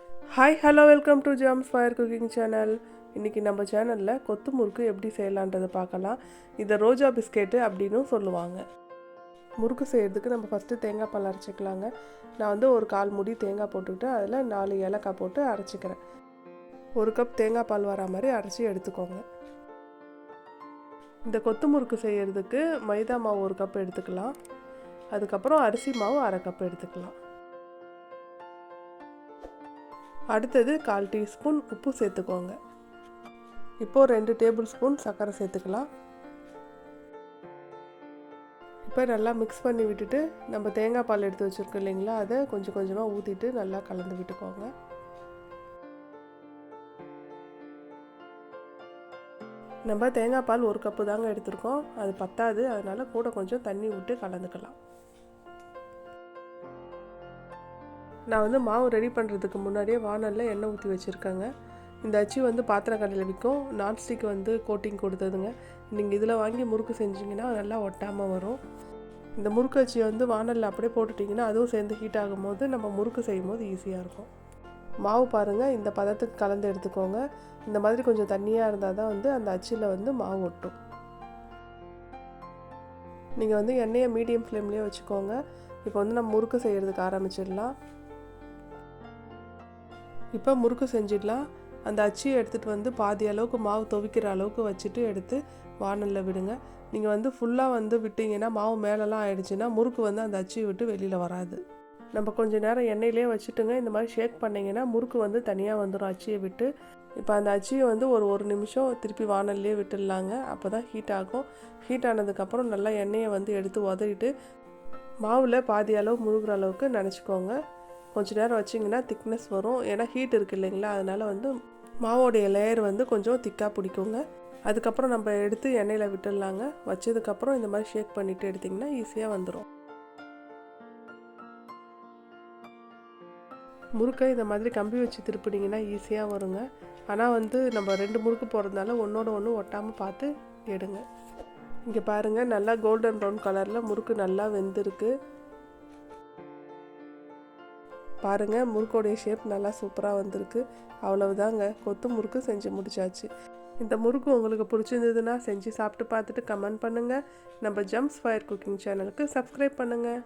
Hi hello welcome to Jams fire cooking channel. இன்றைக்கி நம்ம சேனலில் கொத்து முறுக்கு எப்படி செய்யலான்றதை பார்க்கலாம். இதை ரோஜா பிஸ்கெட்டு அப்படின்னு சொல்லுவாங்க. முறுக்கு செய்கிறதுக்கு நம்ம ஃபஸ்ட்டு தேங்காய் பால் அரைச்சிக்கலாங்க. நான் வந்து ஒரு 1/4 மூடி தேங்காய் போட்டுக்கிட்டு அதில் 4 ஏலக்காய் போட்டு அரைச்சிக்கிறேன். 1 கப் தேங்காய் பால் வர மாதிரி அரைச்சி எடுத்துக்கோங்க. இந்த கொத்து முறுக்கு செய்கிறதுக்கு மைதா மாவு 1 கப் எடுத்துக்கலாம். அதுக்கப்புறம் அரிசி மாவு 1/2 கப் எடுத்துக்கலாம். அடுத்தது 1/4 டீஸ்பூன் உப்பு சேர்த்துக்கோங்க. இப்போது 2 டேபிள் ஸ்பூன் சர்க்கரை சேர்த்துக்கலாம். இப்போ நல்லா மிக்ஸ் பண்ணி விட்டுட்டு நம்ம தேங்காய் பால் எடுத்து வச்சுருக்கோம் இல்லைங்களா, அதை கொஞ்சம் கொஞ்சமாக ஊற்றிட்டு நல்லா கலந்து விட்டுக்கோங்க. நம்ம தேங்காய் பால் 1 கப்பு தாங்க எடுத்துருக்கோம், அது பத்தாது. அதனால் கூட கொஞ்சம் தண்ணி விட்டு கலந்துக்கலாம். நான் வந்து மாவு ரெடி பண்ணுறதுக்கு முன்னாடியே வானலில் எண்ணெய் ஊற்றி வச்சுருக்கேங்க. இந்த அச்சு வந்து பாத்திரம் கடையில் விற்கும். நான்ஸ்டிக் வந்து கோட்டிங் கொடுத்ததுங்க. நீங்கள் இதில் வாங்கி முறுக்கு செஞ்சிங்கன்னா நல்லா ஒட்டாமல் வரும். இந்த முறுக்கு அச்சியை வந்து வானலில் அப்படியே போட்டுட்டிங்கன்னா அதுவும் சேர்ந்து ஹீட் ஆகும் போது நம்ம முறுக்கு செய்யும் போது ஈஸியாக இருக்கும். மாவு பாருங்கள், இந்த பதத்துக்கு கலந்து எடுத்துக்கோங்க. இந்த மாதிரி கொஞ்சம் தண்ணியாக இருந்தால் தான் வந்து அந்த அச்சில் வந்து மாவு ஒட்டும். நீங்கள் வந்து எண்ணெயை மீடியம் ஃப்ளேம்லேயே வச்சுக்கோங்க. இப்போ வந்து நம்ம முறுக்கு செய்கிறதுக்கு ஆரம்பிச்சிடலாம். இப்போ முறுக்கு செஞ்சிடலாம். அந்த அச்சியை எடுத்துகிட்டு வந்து பாதி அளவுக்கு மாவு துவைக்கிற அளவுக்கு வச்சுட்டு எடுத்து வானலில் விடுங்க. நீங்கள் வந்து ஃபுல்லாக வந்து விட்டிங்கன்னா மாவு மேலெலாம் ஆயிடுச்சுன்னா முறுக்கு வந்து அந்த அச்சியை விட்டு வெளியில் வராது. நம்ம கொஞ்சம் நேரம் எண்ணெயிலே வச்சுட்டுங்க இந்த மாதிரி ஷேக் பண்ணிங்கன்னா முறுக்கு வந்து தனியாக வந்துடும் அச்சியை விட்டு. இப்போ அந்த அச்சியை வந்து ஒரு நிமிஷம் திருப்பி வானல்லே விட்டுடலாங்க. அப்போ தான் ஹீட் ஆகும். ஹீட் ஆனதுக்கப்புறம் நல்லா எண்ணெயை வந்து எடுத்து உதறிட்டு மாவில் பாதி அளவு முழுகிற அளவுக்கு நினச்சிக்கோங்க. கொஞ்சம் நேரம் வச்சிங்கன்னா திக்னஸ் வரும். ஏன்னா ஹீட் இருக்குது இல்லைங்களா, அதனால் வந்து மாவோடைய லேயர் வந்து கொஞ்சம் திக்காக பிடிக்குங்க. அதுக்கப்புறம் நம்ம எடுத்து எண்ணெயில் விட்டுடலாங்க. வச்சதுக்கப்புறம் இந்த மாதிரி ஷேக் பண்ணிவிட்டு எடுத்திங்கன்னா ஈஸியாக வந்துடும். முறுக்கை இந்த மாதிரி கம்பி வச்சு திருப்பிட்டிங்கன்னா ஈஸியாக வருங்க. ஆனால் வந்து நம்ம 2 முறுக்கு போடுறதுனால ஒன்றோட ஒன்று ஒட்டாமல் பார்த்து எடுங்க. இங்கே பாருங்கள், நல்லா கோல்டன் ப்ரௌன் கலரில் முறுக்கு நல்லா வெந்திருக்கு. பாருங்கள், முறுக்கோடைய ஷேப் நல்லா சூப்பராக வந்திருக்கு. அவ்வளவுதாங்க, கொத்து முறுக்கு செஞ்சு முடிச்சாச்சு. இந்த முறுக்கு உங்களுக்கு பிடிச்சிருந்ததுன்னா செஞ்சு சாப்பிட்டு பார்த்துட்டு கமெண்ட் பண்ணுங்கள். நம்ம ஜம்ஸ் ஃபயர் குக்கிங் சேனலுக்கு சப்ஸ்கிரைப் பண்ணுங்கள்.